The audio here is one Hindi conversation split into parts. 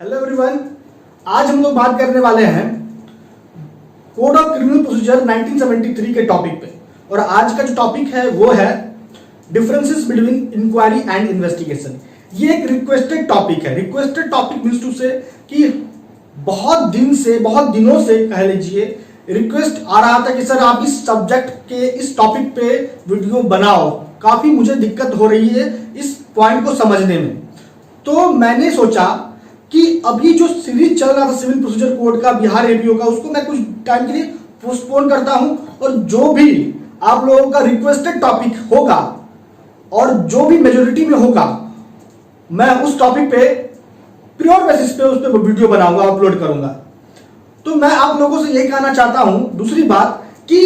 हेलो एवरीवन, आज हम लोग बात करने वाले हैं कोड ऑफ क्रिमिनल प्रोसीजर 1973 के टॉपिक पे। और आज का जो टॉपिक है वो है differences between inquiry and investigation. ये एक रिक्वेस्टेड टॉपिक है। Requested topic means to say कि बहुत दिनों से कह लीजिए रिक्वेस्ट आ रहा था कि सर आप इस सब्जेक्ट के इस टॉपिक पे वीडियो बनाओ। काफी मुझे दिक्कत हो रही है इस पॉइंट को समझने में। तो मैंने सोचा कि अभी जो सीरीज चल रहा था सिविल प्रोसीजर कोड का, बिहार एपीओ का, उसको मैं कुछ टाइम के लिए पोस्टपोन करता हूं और जो भी आप लोगों का रिक्वेस्टेड टॉपिक होगा और जो भी मेजोरिटी में होगा मैं उस टॉपिक पे प्योर बेसिस पे उस पर वीडियो बनाऊंगा, अपलोड करूंगा। तो मैं आप लोगों से यही कहना चाहता हूं, दूसरी बात कि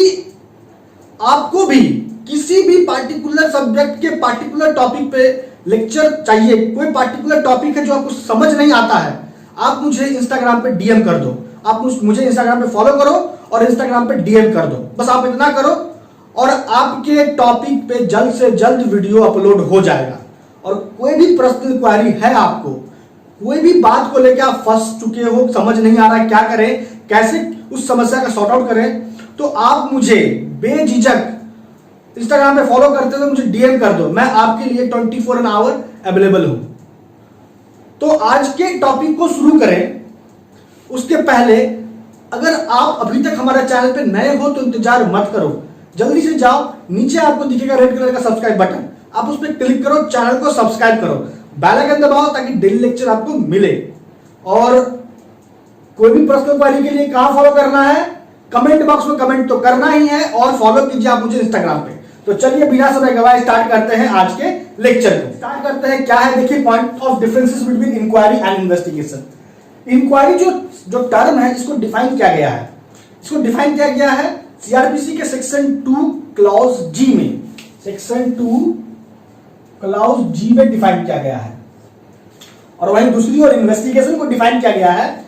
आपको भी किसी भी पार्टिकुलर सब्जेक्ट के पार्टिकुलर टॉपिक पे लेक्चर चाहिए, कोई पार्टिकुलर टॉपिक है जो आपको समझ नहीं आता है, आप मुझे इंस्टाग्राम पे डीएम कर दो। आप मुझे इंस्टाग्राम पे फॉलो करो और इंस्टाग्राम पे डीएम कर दो। बस आप इतना करो और आपके टॉपिक पे जल्द से जल्द वीडियो अपलोड हो जाएगा। और कोई भी पर्सनल इंक्वायरी है आपको, कोई भी बात को लेकर आप फंस चुके हो, समझ नहीं आ रहा है क्या करें, कैसे उस समस्या का सॉर्ट आउट करें, तो आप मुझे बेझिझक इंस्टाग्राम पे फॉलो करते हो, मुझे डीएम कर दो। मैं आपके लिए 24 आवर अवेलेबल हूं। तो आज के टॉपिक को शुरू करें उसके पहले अगर आप अभी तक हमारे चैनल पे नए हो तो इंतजार मत करो, जल्दी से जाओ, नीचे आपको दिखेगा रेड कलर का सब्सक्राइब बटन, आप उस पर क्लिक करो, चैनल को सब्सक्राइब करो, बेल आइकन दबाओ ताकि डेली लेक्चर आपको मिले। और कोई भी पर्सनल क्वेरी के लिए कहां फॉलो करना है, कमेंट बॉक्स में कमेंट तो करना ही है और फॉलो कीजिए आप मुझे इंस्टाग्राम पे। तो चलिए बिना समय गवाए स्टार्ट करते हैं आज के लेक्चर को। स्टार्ट करते हैं, क्या है देखिए, point of differences between inquiry and investigation. Inquiry जो टर्म है इसको डिफाइन किया गया है, इसको डिफाइन किया गया है सीआरपीसी के सेक्शन 2 क्लॉज जी में, सेक्शन 2 क्लॉज जी में डिफाइन किया गया है। और वहीं दूसरी ओर इन्वेस्टिगेशन को डिफाइन किया गया है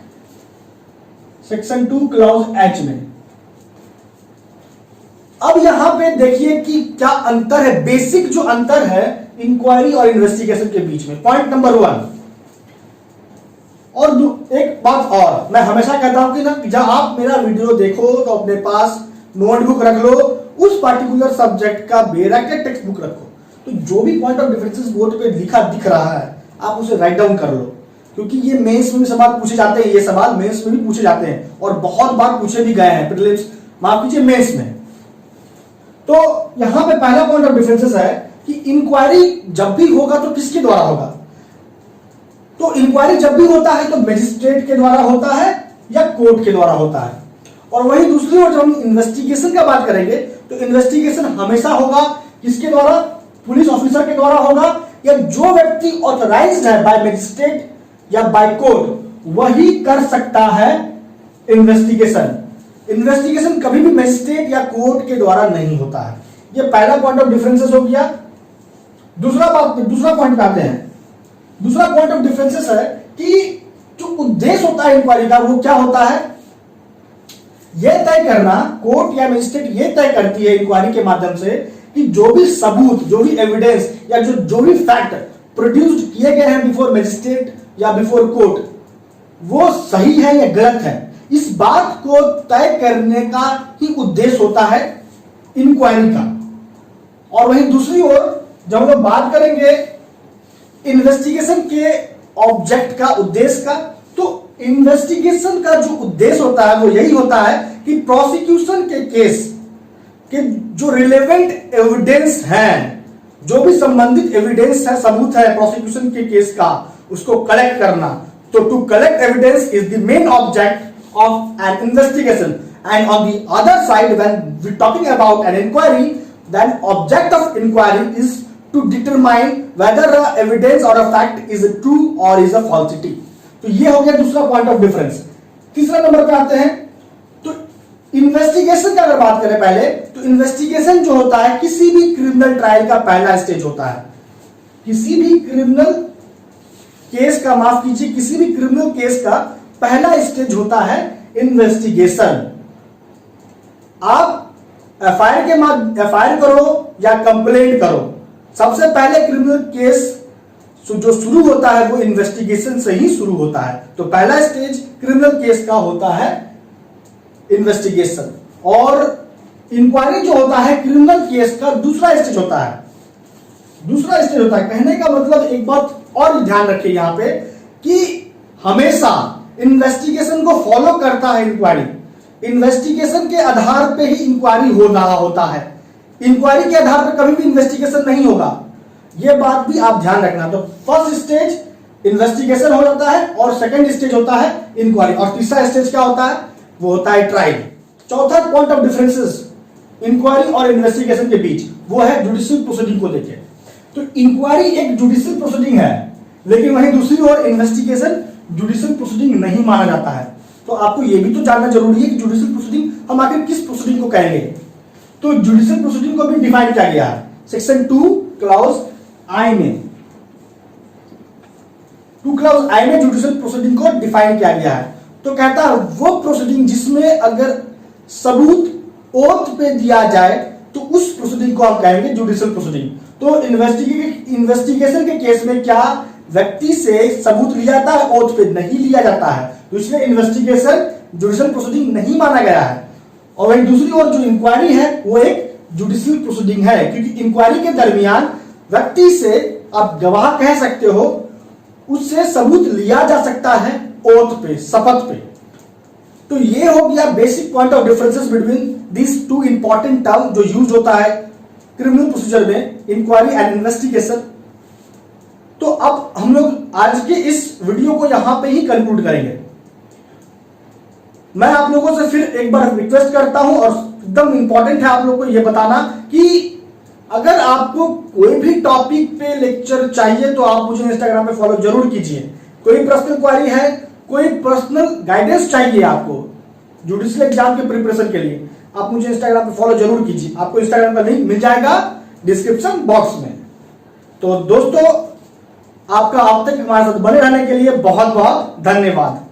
सेक्शन 2 क्लॉज एच में। अब यहां पे देखिए कि क्या अंतर है, बेसिक जो अंतर है इंक्वायरी और इन्वेस्टिगेशन के बीच में। Point number 1। और एक बात और मैं हमेशा कहता हूं कि ना, जब आप मेरा वीडियो देखो तो अपने पास नोटबुक रख लो, उस पार्टिकुलर सब्जेक्ट का बेरा के टेक्स्ट बुक रखो। तो जो भी पॉइंट ऑफ डिफरेंसेस बोर्ड पे लिखा दिख रहा है आप उसे राइट डाउन कर लो, क्योंकि ये मेंस में भी सवाल पूछे जाते हैं, ये सवाल मेंस में भी पूछे जाते हैं और बहुत बार पूछे भी गए हैं, प्रीलिम्स माफ कीजिए मेंस में। तो यहां पे पहला पॉइंट ऑफ डिफरेंसेस है कि इंक्वायरी जब भी होगा तो किसके द्वारा होगा। तो इंक्वायरी जब भी होता है तो मजिस्ट्रेट के द्वारा होता है या कोर्ट के द्वारा होता है। और वहीं दूसरी ओर जब हम इन्वेस्टिगेशन का बात करेंगे तो इन्वेस्टिगेशन हमेशा होगा किसके द्वारा, पुलिस ऑफिसर के द्वारा होगा, या जो व्यक्ति ऑथराइज्ड है बाय मजिस्ट्रेट या बाय कोर्ट वही कर सकता है इन्वेस्टिगेशन। इन्वेस्टिगेशन कभी भी मजिस्ट्रेट या कोर्ट के द्वारा नहीं होता है। ये पहला पॉइंट ऑफ डिफरेंसेस हो गया। दूसरा पॉइंट पे आते हैं। दूसरा पॉइंट ऑफ डिफरेंसेस है कि जो उद्देश्य होता है इंक्वायरी का वो क्या होता है, यह तय करना, कोर्ट या मजिस्ट्रेट ये तय करती है इंक्वायरी के माध्यम से कि जो भी सबूत, जो भी एविडेंस या जो भी फैक्ट प्रोड्यूस्ड किए गए हैं बिफोर मजिस्ट्रेट या बिफोर कोर्ट वो सही है या गलत है, इस बात को तय करने का ही उद्देश्य होता है इंक्वायरी का। और वहीं दूसरी ओर जब हम लोग बात करेंगे इन्वेस्टिगेशन के ऑब्जेक्ट का, उद्देश्य का, तो इन्वेस्टिगेशन का जो उद्देश्य होता है वो यही होता है कि प्रोसिक्यूशन के केस के जो रिलेवेंट एविडेंस हैं, जो भी संबंधित एविडेंस है, सबूत है प्रोसिक्यूशन के केस का, उसको कलेक्ट करना। तो to collect evidence is the main object of an investigation, and on the other side when we talking about an inquiry, then object of inquiry is to determine whether a evidence or a fact is a true or is a falsity। तो ये हो गया दूसरा पॉइंट ऑफ डिफरेंस। तीसरा नंबर पे आते हैं। तो इन्वेस्टिगेशन का अगर बात करें पहले, तो इन्वेस्टिगेशन जो होता है किसी भी क्रिमिनल ट्रायल का पहला स्टेज होता है। किसी भी क्रिमिनल केस का, माफ कीजिए, किसी भी क्रिमिनल केस का पहला स्टेज होता है इन्वेस्टिगेशन। आप एफआईआर करो या कंप्लेंट करो, सबसे पहले क्रिमिनल केस जो शुरू होता है वो इन्वेस्टिगेशन से ही शुरू होता है। तो पहला स्टेज क्रिमिनल केस का होता है इन्वेस्टिगेशन, और इंक्वायरी जो होता है क्रिमिनल केस का दूसरा स्टेज होता है। दूसरा स्टेज होता है, कहने का मतलब एक बात और ध्यान रखिए यहां पे कि हमेशा इन्वेस्टिगेशन को फॉलो करता है इंक्वायरी। इन्वेस्टिगेशन के आधार पे ही इंक्वायरी हो रहा होता है, इंक्वायरी के आधार पर कभी भी इन्वेस्टिगेशन नहीं होगा, यह बात भी आप ध्यान रखना। तो फर्स्ट स्टेज इन्वेस्टिगेशन हो जाता है और सेकंड स्टेज होता है इंक्वायरी, और तीसरा स्टेज क्या होता है, वो होता है ट्रायल। चौथा पॉइंट ऑफ डिफरेंसेस इंक्वायरी और इन्वेस्टिगेशन के बीच वो है जुडिशियल प्रोसीडिंग को देखिए। तो इंक्वायरी एक जुडिशियल प्रोसीडिंग है, लेकिन वहीं दूसरी ओर इन्वेस्टिगेशन जुडिशियल प्रोसीडिंग नहीं माना जाता है। तो आपको यह भी तो जानना जरूरी है कि जुडिशियल प्रोसीडिंग हम आखिर किस प्रोसीडिंग को कहेंगे। तो जुडिशियल प्रोसीडिंग को भी डिफाइन किया गया है सेक्शन 2 क्लॉज आई में। 2 क्लॉज आई में जुडिशियल प्रोसीडिंग को डिफाइन किया गया है। तो कहता है वो प्रोसीडिंग जिसमें अगर सबूत ओथ पे दिया जाए तो उस प्रोसीडिंग को हम कहेंगे जुडिशियल प्रोसीडिंग। तो इन्वेस्टिगेशन के केस में क्या व्यक्ति से सबूत लिया जाता है, ओथ पे नहीं लिया जाता है, तो इसलिए इन्वेस्टिगेशन जुडिशियल प्रोसीडिंग नहीं माना गया है। और वहीं दूसरी ओर जो इंक्वायरी है वो एक जुडिशियल प्रोसीडिंग है, क्योंकि इंक्वायरी के दरमियान व्यक्ति से आप गवाह कह सकते हो, उससे सबूत लिया जा सकता है ओथ पे, शपथ पे। तो ये हो गया basic point of differences between this two important term जो यूज होता है क्रिमिनल प्रोसीजर में, इंक्वायरी एंड इन्वेस्टिगेशन। तो अब हम लोग आज के इस वीडियो को यहां पे ही कंक्लूड करेंगे। मैं आप लोगों से फिर एक बार रिक्वेस्ट करता हूं, और एकदम इंपॉर्टेंट है आप लोगों को यह बताना कि अगर आपको कोई भी टॉपिक पे लेक्चर चाहिए तो आप मुझे इंस्टाग्राम पे फॉलो जरूर कीजिए। कोई पर्सनल क्वेरी है, कोई पर्सनल गाइडेंस चाहिए आपको जुडिशियल एग्जाम के प्रिपरेशन के लिए, आप मुझे इंस्टाग्राम पे फॉलो जरूर कीजिए। आपको इंस्टाग्राम का लिंक मिल जाएगा डिस्क्रिप्शन बॉक्स में। तो दोस्तों, आपका अब तक हमारे साथ बने रहने के लिए बहुत बहुत धन्यवाद।